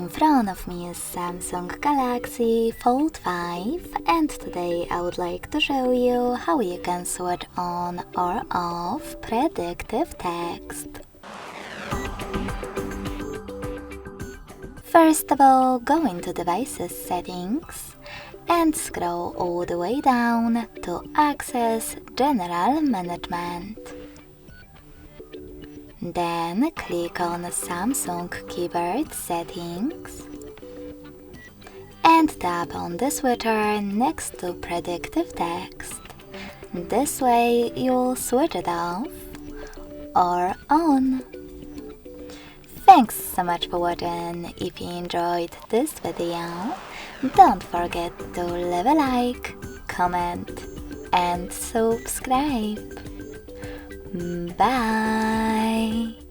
In front of me is Samsung Galaxy Fold5, and today I would like to show you how you can switch on or off predictive text. First of all, go into Devices Settings and scroll all the way down to access General Management. Then click on Samsung Keyboard Settings and tap on the switcher next to Predictive Text. This way you'll switch it off or on. Thanks so much for watching. If you enjoyed this video, don't forget to leave a like, comment and subscribe. Bye!